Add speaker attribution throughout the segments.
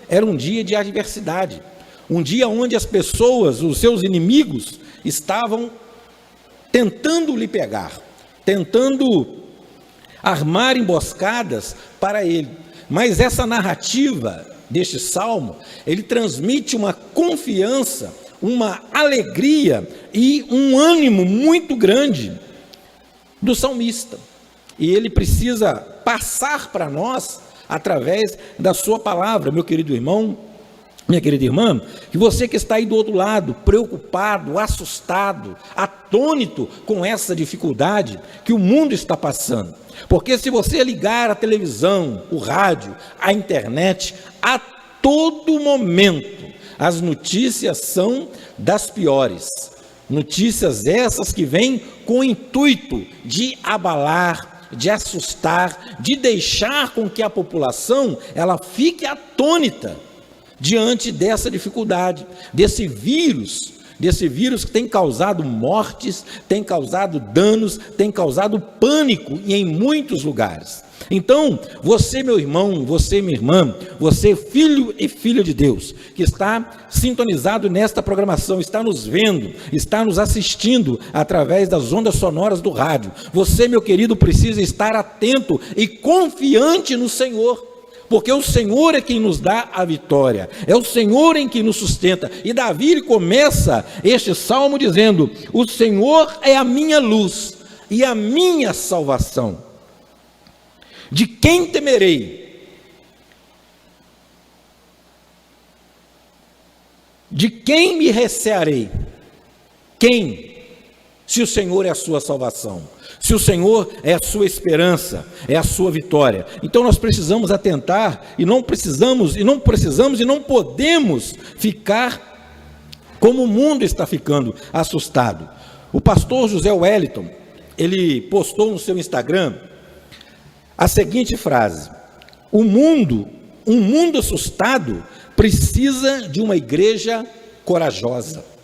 Speaker 1: era um dia de adversidade, um dia onde as pessoas, os seus inimigos, estavam tentando lhe pegar, tentando armar emboscadas para ele. Mas essa narrativa deste salmo, ele transmite uma confiança, uma alegria e um ânimo muito grande do salmista. E ele precisa passar para nós através da sua palavra, meu querido irmão, minha querida irmã, que você que está aí do outro lado, preocupado, assustado, atônito com essa dificuldade que o mundo está passando. Porque se você ligar a televisão, o rádio, a internet, a todo momento as notícias são das piores. Notícias essas que vêm com o intuito de abalar, de assustar, de deixar com que a população ela fique atônita diante dessa dificuldade, desse vírus que tem causado mortes, tem causado danos, tem causado pânico em muitos lugares. Então, você, meu irmão, você, minha irmã, você, filho e filha de Deus, que está sintonizado nesta programação, está nos vendo, está nos assistindo através das ondas sonoras do rádio, você, meu querido, precisa estar atento e confiante no Senhor, porque o Senhor é quem nos dá a vitória, é o Senhor em quem nos sustenta. E Davi ele começa este salmo dizendo: o Senhor é a minha luz e a minha salvação. De quem temerei? De quem me recearei? Quem? Se o Senhor é a sua salvação, se o Senhor é a sua esperança, é a sua vitória. Então nós precisamos atentar e não podemos ficar como o mundo está ficando, assustado. O pastor José Wellington, ele postou no seu Instagram a seguinte frase: um mundo assustado precisa de uma igreja corajosa.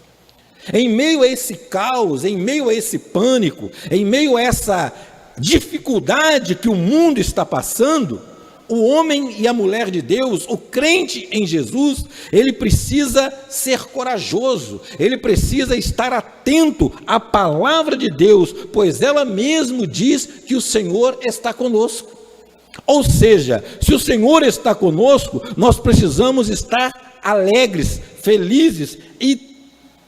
Speaker 1: Em meio a esse caos, em meio a esse pânico, em meio a essa dificuldade que o mundo está passando, o homem e a mulher de Deus, o crente em Jesus, ele precisa ser corajoso, ele precisa estar atento à palavra de Deus, pois ela mesmo diz que o Senhor está conosco. Ou seja, se o Senhor está conosco, nós precisamos estar alegres, felizes e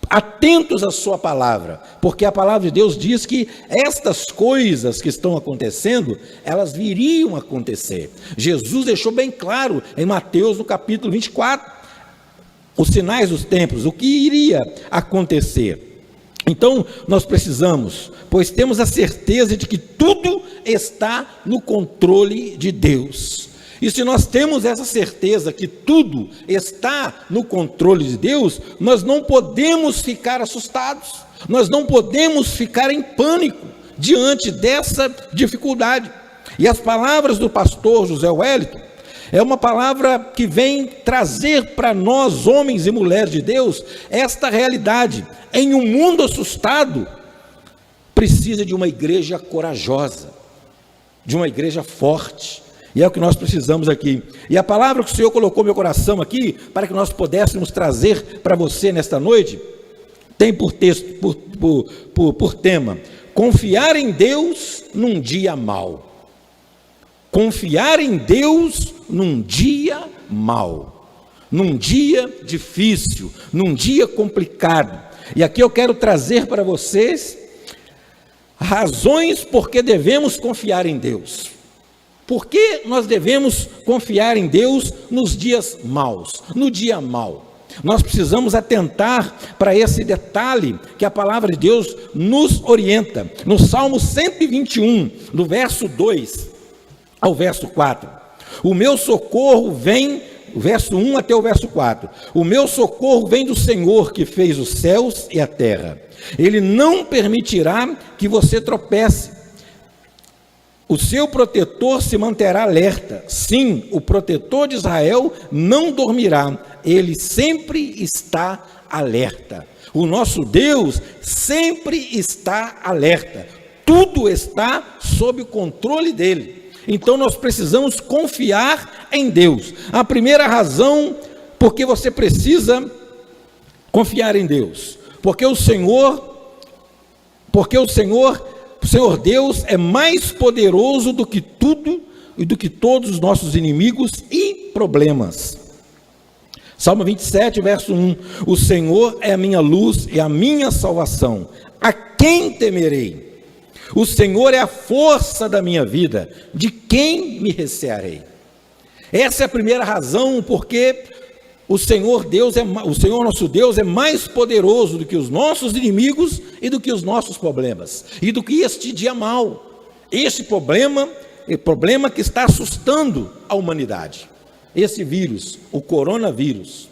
Speaker 1: atentos à sua palavra, porque a palavra de Deus diz que estas coisas que estão acontecendo, elas viriam a acontecer. Jesus deixou bem claro em Mateus no capítulo 24, os sinais dos tempos, o que iria acontecer. Então nós precisamos, pois temos a certeza de que tudo está no controle de Deus. E se nós temos essa certeza que tudo está no controle de Deus, nós não podemos ficar assustados, nós não podemos ficar em pânico diante dessa dificuldade. E as palavras do pastor José Wellington, é uma palavra que vem trazer para nós, homens e mulheres de Deus, esta realidade. Em um mundo assustado, precisa de uma igreja corajosa, de uma igreja forte. E é o que nós precisamos aqui. E a palavra que o Senhor colocou no meu coração aqui, para que nós pudéssemos trazer para você nesta noite, tem por texto, por tema: confiar em Deus num dia mau. Confiar em Deus num dia mau, num dia difícil, num dia complicado. E aqui eu quero trazer para vocês razões por que devemos confiar em Deus. Por que nós devemos confiar em Deus nos dias maus, no dia mau? Nós precisamos atentar para esse detalhe que a palavra de Deus nos orienta. No Salmo 121, do verso 2 ao verso 4. O meu socorro vem, verso 1 até o verso 4. O meu socorro vem do Senhor que fez os céus e a terra. Ele não permitirá que você tropece. O seu protetor se manterá alerta. Sim, o protetor de Israel não dormirá. Ele sempre está alerta. O nosso Deus sempre está alerta. Tudo está sob o controle dele. Então nós precisamos confiar em Deus. A primeira razão porque você precisa confiar em Deus, porque o Senhor Deus é mais poderoso do que tudo e do que todos os nossos inimigos e problemas. Salmo 27, verso 1: o Senhor é a minha luz e a minha salvação, a quem temerei? O Senhor é a força da minha vida, de quem me recearei? Essa é a primeira razão porque o Senhor nosso Deus é mais poderoso do que os nossos inimigos e do que os nossos problemas, e do que este dia mau, este problema que está assustando a humanidade. Esse vírus, o coronavírus,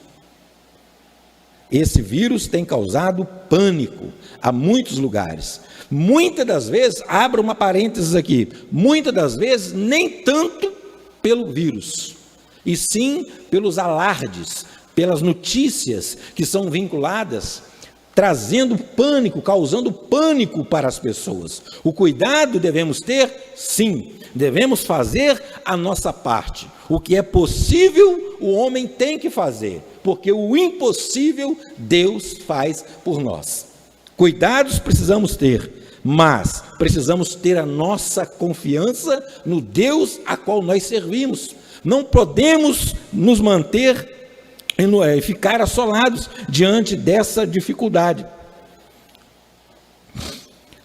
Speaker 1: esse vírus tem causado pânico a muitos lugares. Muitas das vezes, abro uma parênteses aqui, muitas das vezes nem tanto pelo vírus, e sim pelos alardes, pelas notícias que são vinculadas, trazendo pânico, causando pânico para as pessoas. O cuidado devemos ter, sim, devemos fazer a nossa parte. O que é possível, o homem tem que fazer, porque o impossível Deus faz por nós. Cuidados precisamos ter, mas precisamos ter a nossa confiança no Deus a qual nós servimos. Não podemos nos manter e ficar assolados diante dessa dificuldade.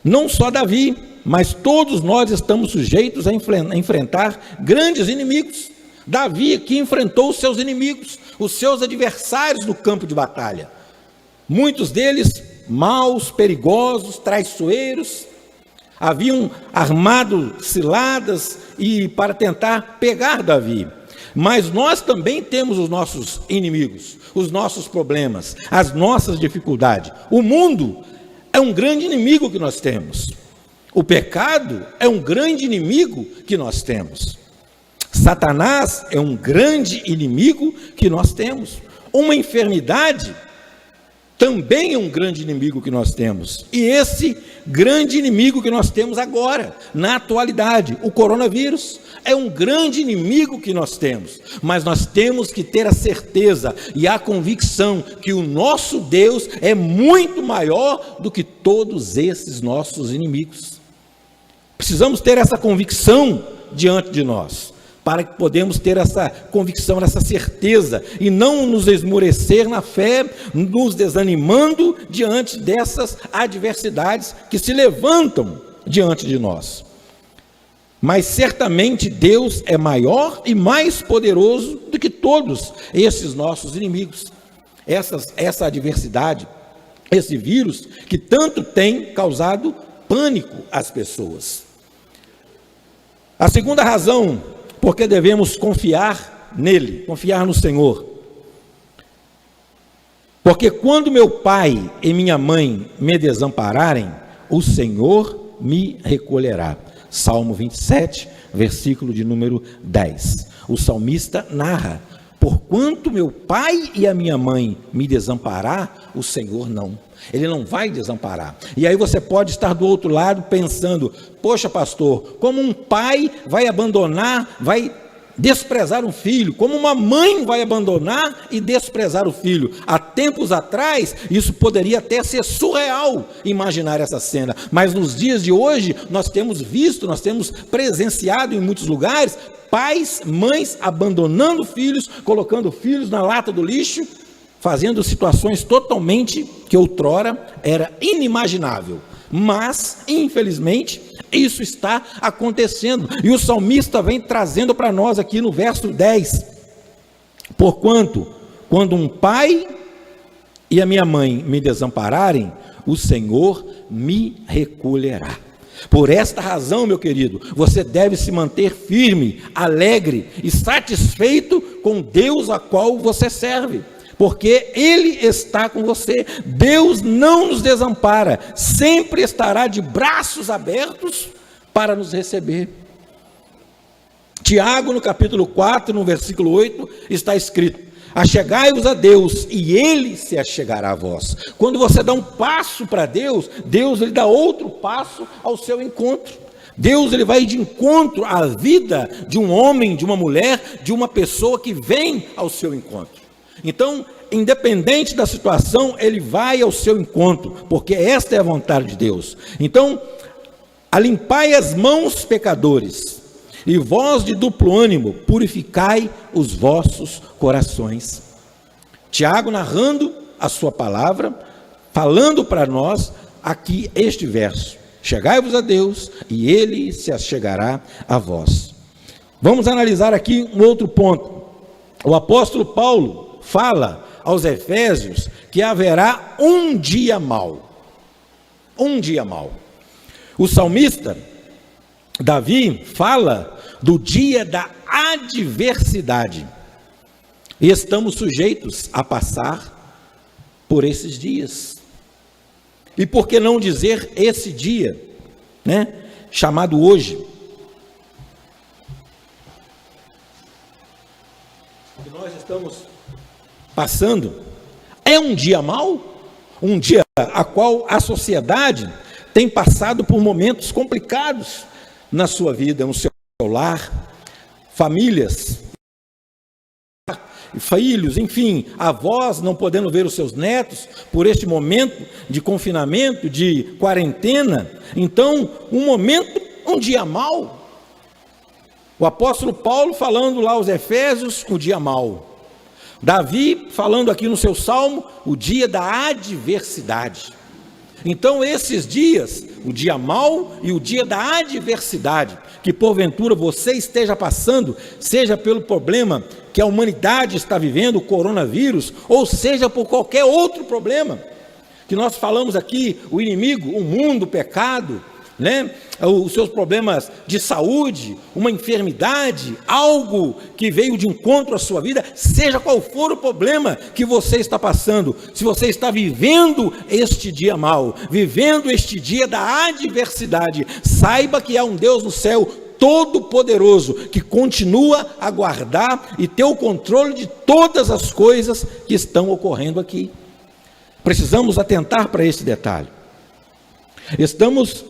Speaker 1: Não só Davi, mas todos nós estamos sujeitos a enfrentar grandes inimigos. Davi aqui enfrentou os seus inimigos, os seus adversários no campo de batalha. Muitos deles maus, perigosos, traiçoeiros, haviam armado ciladas para tentar pegar Davi. Mas nós também temos os nossos inimigos, os nossos problemas, as nossas dificuldades. O mundo é um grande inimigo que nós temos. O pecado é um grande inimigo que nós temos. Satanás é um grande inimigo que nós temos. Uma enfermidade também é um grande inimigo que nós temos. E esse grande inimigo que nós temos agora, na atualidade, o coronavírus, é um grande inimigo que nós temos. Mas nós temos que ter a certeza e a convicção que o nosso Deus é muito maior do que todos esses nossos inimigos. Precisamos ter essa convicção diante de nós, para que podemos ter essa convicção, essa certeza, e não nos esmorecer na fé, nos desanimando diante dessas adversidades que se levantam diante de nós. Mas certamente Deus é maior e mais poderoso do que todos esses nossos inimigos. Essa adversidade, esse vírus que tanto tem causado pânico às pessoas. A segunda razão porque devemos confiar nele, confiar no Senhor. Porque quando meu pai e minha mãe me desampararem, o Senhor me recolherá. Salmo 27, versículo de número 10. O salmista narra: porquanto meu pai e a minha mãe me desamparar, o Senhor não. Ele não vai desamparar. E aí você pode estar do outro lado pensando: poxa, pastor, como um pai vai abandonar, vai desprezar um filho, como uma mãe vai abandonar e desprezar o filho? Há tempos atrás, isso poderia até ser surreal, imaginar essa cena, mas nos dias de hoje, nós temos visto, nós temos presenciado em muitos lugares, pais, mães abandonando filhos, colocando filhos na lata do lixo, fazendo situações totalmente que outrora era inimaginável. Mas, infelizmente, isso está acontecendo. E o salmista vem trazendo para nós aqui no verso 10. Porquanto, quando um pai e a minha mãe me desampararem, o Senhor me recolherá. Por esta razão, meu querido, você deve se manter firme, alegre e satisfeito com Deus a qual você serve. Porque Ele está com você. Deus não nos desampara, sempre estará de braços abertos para nos receber. Tiago, no capítulo 4, no versículo 8, está escrito: achegai-vos a Deus, e Ele se achegará a vós. Quando você dá um passo para Deus, Deus ele dá outro passo ao seu encontro. Deus ele vai de encontro à vida de um homem, de uma mulher, de uma pessoa que vem ao seu encontro. Então, independente da situação, ele vai ao seu encontro, porque esta é a vontade de Deus. Então, alimpai as mãos, pecadores, e vós de duplo ânimo, purificai os vossos corações. Tiago narrando a sua palavra, falando para nós aqui este verso: chegai-vos a Deus e Ele se achegará a vós. Vamos analisar aqui um outro ponto. O apóstolo Paulo fala aos Efésios que haverá um dia mau. Um dia mau. O salmista Davi fala do dia da adversidade. E estamos sujeitos a passar por esses dias. E por que não dizer esse dia, né, chamado hoje? Que nós estamos passando é um dia mau, um dia a qual a sociedade tem passado por momentos complicados na sua vida, no seu lar, famílias, filhos, enfim, avós não podendo ver os seus netos por este momento de confinamento, de quarentena. Então, um dia mau. O apóstolo Paulo falando lá aos Efésios, o dia mau. Davi falando aqui no seu salmo, o dia da adversidade. Então, esses dias, o dia mau e o dia da adversidade, que porventura você esteja passando, seja pelo problema que a humanidade está vivendo, o coronavírus, ou seja por qualquer outro problema, que nós falamos aqui, o inimigo, o mundo, o pecado, né? Os seus problemas de saúde, uma enfermidade, algo que veio de encontro à sua vida, seja qual for o problema que você está passando, se você está vivendo este dia mau, vivendo este dia da adversidade, saiba que há um Deus no céu todo-poderoso, que continua a guardar e ter o controle de todas as coisas que estão ocorrendo aqui. Precisamos atentar para esse detalhe. Estamos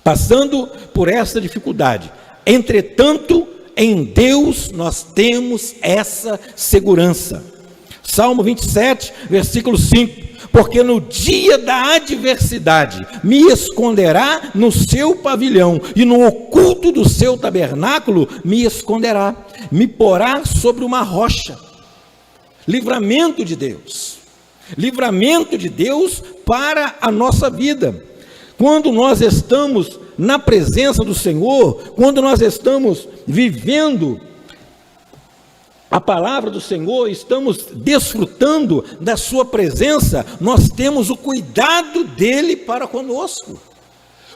Speaker 1: passando por essa dificuldade. Entretanto, em Deus nós temos essa segurança. Salmo 27, versículo 5. Porque no dia da adversidade me esconderá no seu pavilhão, e no oculto do seu tabernáculo me esconderá, me porá sobre uma rocha. Livramento de Deus para a nossa vida. Quando nós estamos na presença do Senhor, quando nós estamos vivendo a palavra do Senhor, estamos desfrutando da sua presença, nós temos o cuidado dele para conosco.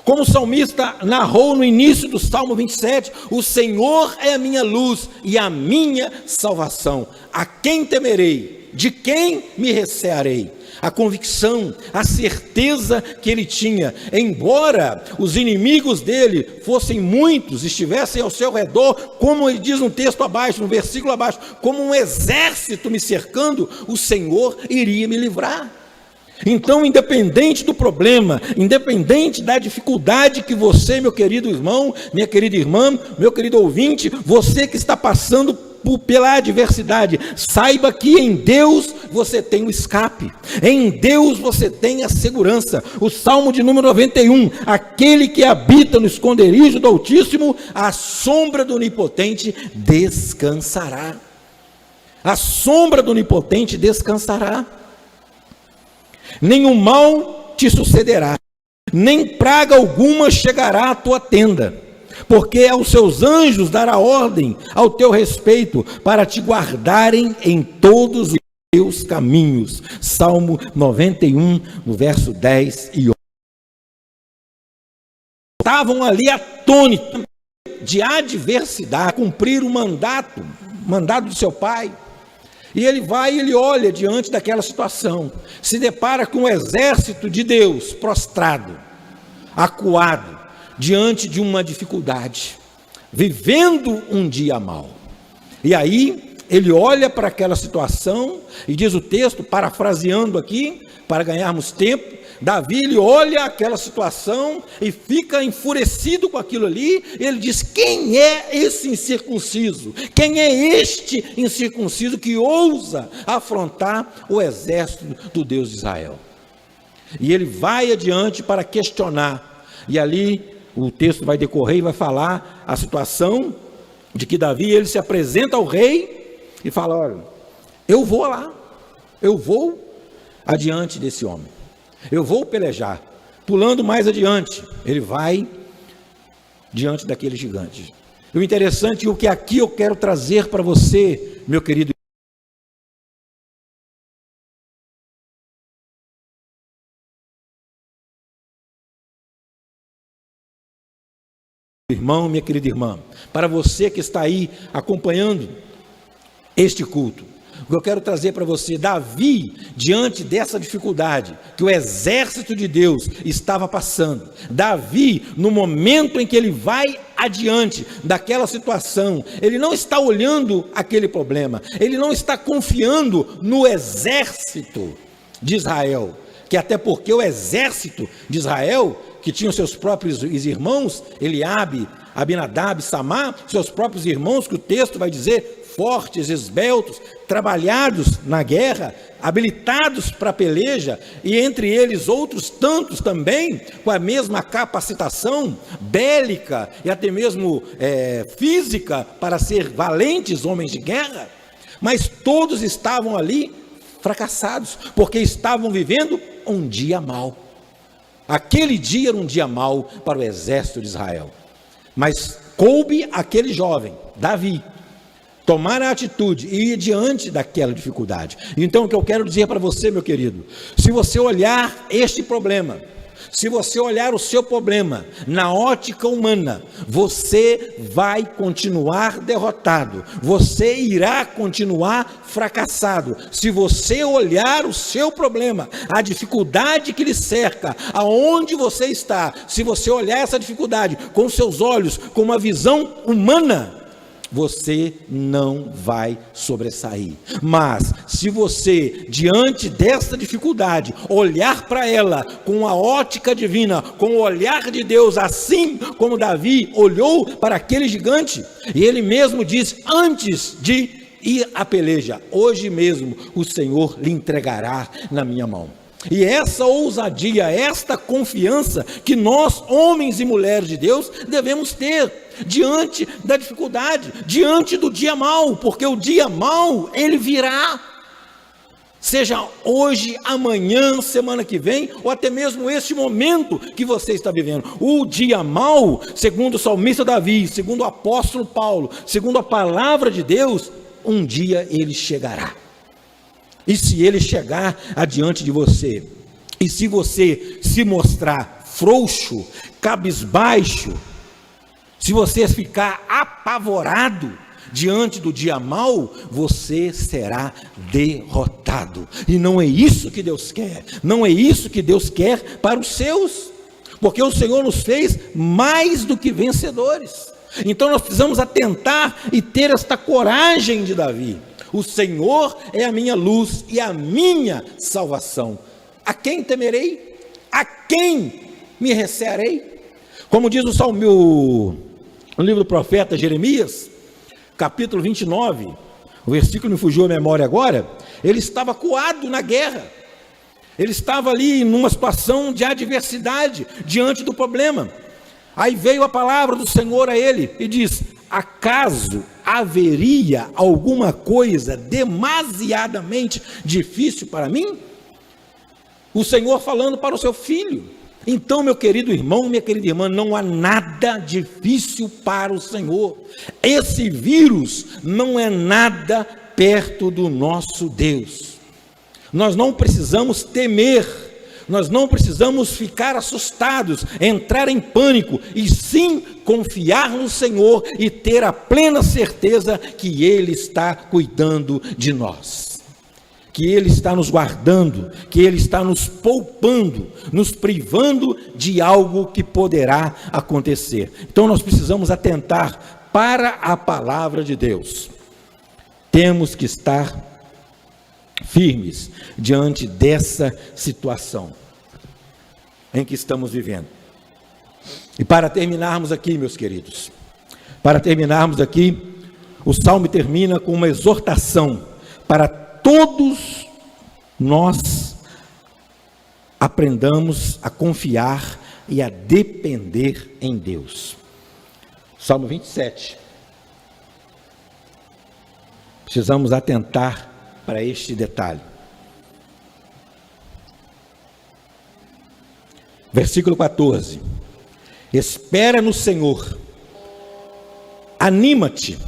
Speaker 1: Como o salmista narrou no início do Salmo 27, o Senhor é a minha luz e a minha salvação. A quem temerei? De quem me recearei? A convicção, a certeza que ele tinha, embora os inimigos dele fossem muitos, estivessem ao seu redor, como ele diz no texto abaixo, no versículo abaixo, como um exército me cercando, o Senhor iria me livrar. Então, independente do problema, independente da dificuldade que você, meu querido irmão, minha querida irmã, meu querido ouvinte, você que está passando pela adversidade, saiba que em Deus você tem o escape, em Deus você tem a segurança. O Salmo de número 91, aquele que habita no esconderijo do Altíssimo, à sombra do Onipotente descansará. A sombra do Onipotente descansará. Nenhum mal te sucederá, nem praga alguma chegará à tua tenda, porque aos seus anjos dará ordem ao teu respeito, para te guardarem em todos os teus caminhos. Salmo 91, no verso 10 e 11. Estavam ali atônitos de adversidade, cumprir o mandado do seu pai. E ele vai, ele olha diante daquela situação, se depara com o exército de Deus prostrado, acuado, diante de uma dificuldade, vivendo um dia mau. E aí ele olha para aquela situação e diz o texto, parafraseando aqui, para ganharmos tempo, Davi, ele olha aquela situação e fica enfurecido com aquilo ali. Ele diz: quem é esse incircunciso? Quem é este incircunciso que ousa afrontar o exército do Deus de Israel? E ele vai adiante para questionar. E ali o texto vai decorrer e vai falar a situação de que Davi, ele se apresenta ao rei e fala: olha, eu vou lá, eu vou adiante desse homem, eu vou pelejar. Pulando mais adiante, ele vai diante daquele gigante. E o interessante, o que aqui eu quero trazer para você, meu querido irmão, minha querida irmã, para você que está aí acompanhando este culto, o que eu quero trazer para você: Davi, diante dessa dificuldade que o exército de Deus estava passando, Davi, no momento em que ele vai adiante daquela situação, ele não está olhando aquele problema, ele não está confiando no exército de Israel, que até porque o exército de Israel, que tinha seus próprios irmãos, Eliabe, Abinadab, Samar, seus próprios irmãos, que o texto vai dizer, fortes, esbeltos, trabalhados na guerra, habilitados para a peleja, e entre eles outros tantos também, com a mesma capacitação bélica e até mesmo física, para ser valentes homens de guerra, mas todos estavam ali fracassados, porque estavam vivendo um dia mau. Aquele dia era um dia mau para o exército de Israel, mas coube àquele jovem, Davi, tomar a atitude e ir diante daquela dificuldade. Então o que eu quero dizer para você, meu querido, se você olhar este problema, se você olhar o seu problema na ótica humana, você vai continuar derrotado, você irá continuar fracassado. Se você olhar o seu problema, a dificuldade que lhe cerca, aonde você está, se você olhar essa dificuldade com seus olhos, com uma visão humana, você não vai sobressair. Mas se você, diante dessa dificuldade, olhar para ela com a ótica divina, com o olhar de Deus, assim como Davi olhou para aquele gigante, e ele mesmo diz, antes de ir à peleja: hoje mesmo o Senhor lhe entregará na minha mão. E essa ousadia, esta confiança que nós, homens e mulheres de Deus, devemos ter diante da dificuldade, diante do dia mau, porque o dia mau, ele virá, seja hoje, amanhã, semana que vem, ou até mesmo este momento que você está vivendo. O dia mau, segundo o salmista Davi, segundo o apóstolo Paulo, segundo a palavra de Deus, um dia ele chegará. E se ele chegar adiante de você, e se você se mostrar frouxo, cabisbaixo, se você ficar apavorado diante do dia mau, você será derrotado. E não é isso que Deus quer, não é isso que Deus quer para os seus, porque o Senhor nos fez mais do que vencedores. Então nós precisamos atentar e ter esta coragem de Davi. O Senhor é a minha luz e a minha salvação. A quem temerei? A quem me recearei? Como diz no livro do profeta Jeremias, capítulo 29, o versículo me fugiu à memória agora, ele estava acuado na guerra, ele estava ali numa situação de adversidade, diante do problema. Aí veio a palavra do Senhor a ele e diz: acaso haveria alguma coisa demasiadamente difícil para mim? O Senhor falando para o seu filho. Então, meu querido irmão, minha querida irmã, não há nada difícil para o Senhor. Esse vírus não é nada perto do nosso Deus. Nós não precisamos temer, nós não precisamos ficar assustados, entrar em pânico, e sim confiar no Senhor e ter a plena certeza que Ele está cuidando de nós, que Ele está nos guardando, que Ele está nos poupando, nos privando de algo que poderá acontecer. Então nós precisamos atentar para a palavra de Deus. Temos que estar firmes diante dessa situação. em que estamos vivendo. E para terminarmos aqui, meus queridos, para terminarmos aqui, o Salmo termina com uma exortação para todos nós aprendamos a confiar e a depender em Deus. Salmo 27. Precisamos atentar para este detalhe. Versículo 14. Espera no Senhor, anímate,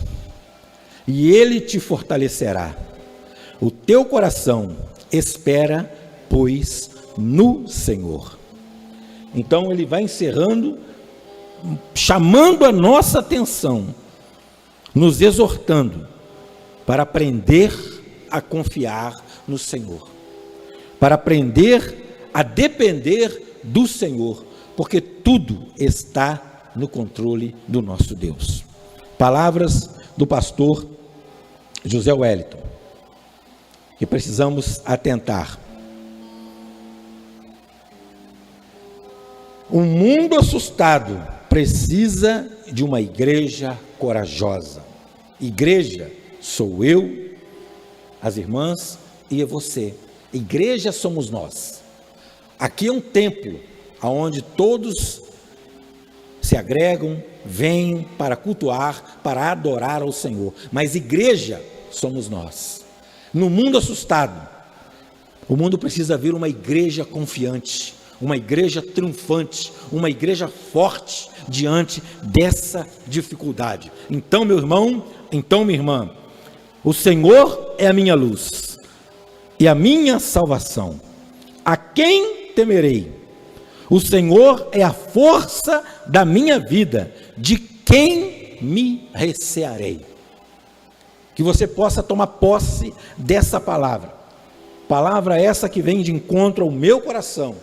Speaker 1: e Ele te fortalecerá. O teu coração espera, pois, no Senhor. Então ele vai encerrando, chamando a nossa atenção, nos exortando para aprender a confiar no Senhor, para aprender a depender do Senhor, porque tudo está no controle do nosso Deus. Palavras do pastor José Wellington, que precisamos atentar. Um mundo assustado precisa de uma igreja corajosa. Igreja sou eu, as irmãs e você. Igreja somos nós. Aqui é um templo onde todos se agregam, vêm para cultuar, para adorar ao Senhor. Mas igreja somos nós. No mundo assustado, o mundo precisa ver uma igreja confiante, uma igreja triunfante, uma igreja forte diante dessa dificuldade. Então, meu irmão, então, minha irmã, o Senhor é a minha luz e a minha salvação. A quem temerei? O Senhor é a força da minha vida. De quem me recearei? Que você possa tomar posse dessa palavra. Palavra essa que vem de encontro ao meu coração.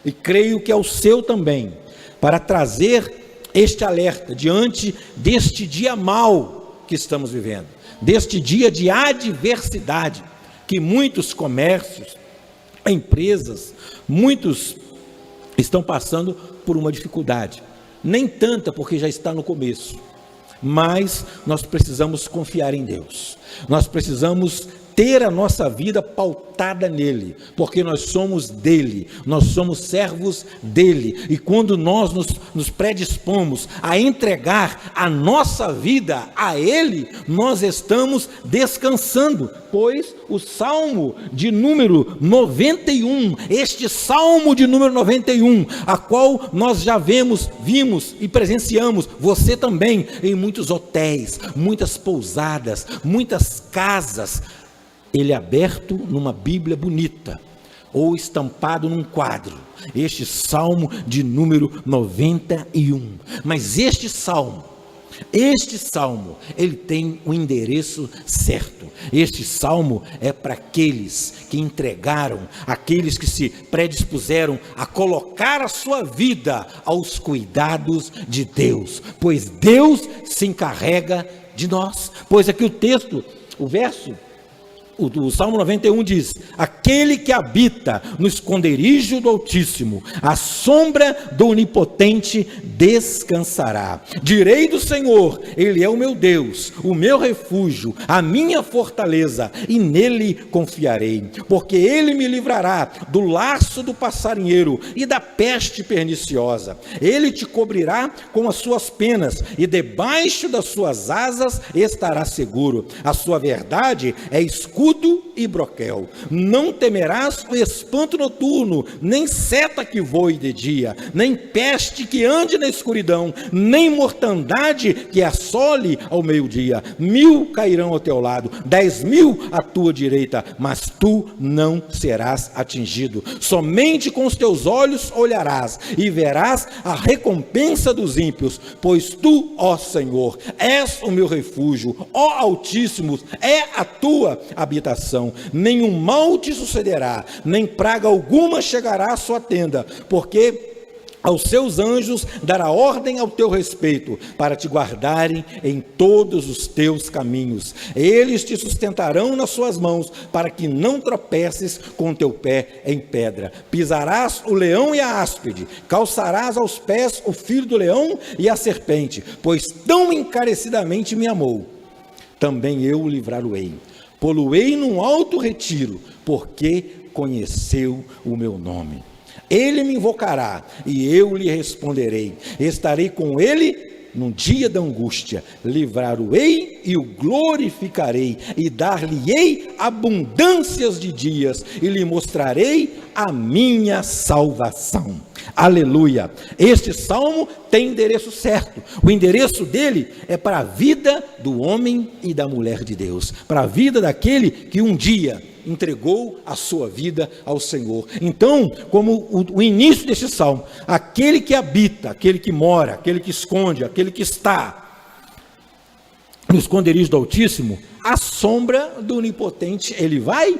Speaker 1: E creio que é o seu também. Para trazer este alerta diante deste dia mau que estamos vivendo. Deste dia de adversidade. Que muitos comércios, empresas, muitos estão passando por uma dificuldade. Nem tanta, porque já está no começo. Mas nós precisamos confiar em Deus. Nós precisamos ter a nossa vida pautada nele, porque nós somos dele, nós somos servos dele, e quando nós nos predispomos a entregar a nossa vida a ele, nós estamos descansando, pois o Salmo de número 91, este Salmo de número 91, a qual nós já vimos e presenciamos, você também, em muitos hotéis, muitas pousadas, muitas casas, ele é aberto numa Bíblia bonita, ou estampado num quadro, este Salmo de número 91, mas este Salmo, ele tem um endereço certo. Este Salmo é para aqueles que entregaram, aqueles que se predispuseram a colocar a sua vida aos cuidados de Deus, pois Deus se encarrega de nós, pois aqui o texto, o verso, o Salmo 91 diz: aquele que habita no esconderijo do Altíssimo, à sombra do Onipotente descansará. Direi do Senhor, Ele é o meu Deus, o meu refúgio, a minha fortaleza, e nele confiarei, porque Ele me livrará do laço do passarinheiro e da peste perniciosa. Ele te cobrirá com as suas penas, e debaixo das suas asas estará seguro. A sua verdade é escudo e broquel. Não temerás o espanto noturno, nem seta que voe de dia, nem peste que ande na escuridão, nem mortandade que assole ao meio-dia. 1000 cairão ao teu lado, 10.000 à tua direita, mas tu não serás atingido. Somente com os teus olhos olharás e verás a recompensa dos ímpios, pois tu, ó Senhor, és o meu refúgio, ó Altíssimo, é a tua habitação. Nenhum mal te sucederá, nem praga alguma chegará à sua tenda, porque aos seus anjos dará ordem ao teu respeito, para te guardarem em todos os teus caminhos. Eles te sustentarão nas suas mãos, para que não tropeces com teu pé em pedra. Pisarás o leão e a áspide, calçarás aos pés o filho do leão e a serpente, pois tão encarecidamente me amou. Também eu o livrá-lo-ei. Pô-lo-ei num alto retiro, porque conheceu o meu nome. Ele me invocará e eu lhe responderei. Estarei com ele no dia da angústia. Livrar-o-ei e o glorificarei, e dar-lhe-ei abundâncias de dias, e lhe mostrarei a minha salvação. Aleluia! Este salmo tem endereço certo. O endereço dele é para a vida do homem e da mulher de Deus, para a vida daquele que um dia entregou a sua vida ao Senhor. Então, como o início deste salmo, aquele que habita, aquele que mora, aquele que esconde, aquele que está no esconderijo do Altíssimo, à sombra do Onipotente, ele vai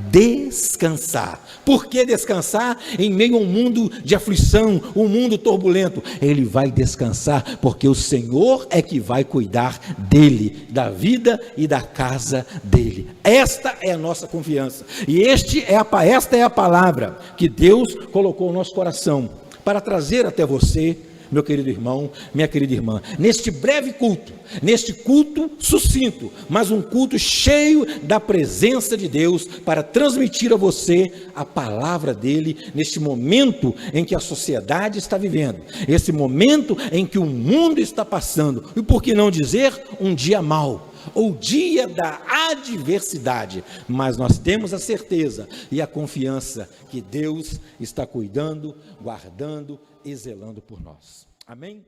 Speaker 1: descansar. Por que descansar em meio a um mundo de aflição, um mundo turbulento? Ele vai descansar porque o Senhor é que vai cuidar dele, da vida e da casa dele. Esta é a nossa confiança. E esta é a palavra que Deus colocou no nosso coração para trazer até você, meu querido irmão, minha querida irmã, neste breve culto, neste culto sucinto, mas um culto cheio da presença de Deus, para transmitir a você a palavra dele, neste momento em que a sociedade está vivendo, esse momento em que o mundo está passando, e por que não dizer, um dia mau, ou dia da adversidade, mas nós temos a certeza e a confiança que Deus está cuidando, guardando e zelando por nós. Amém?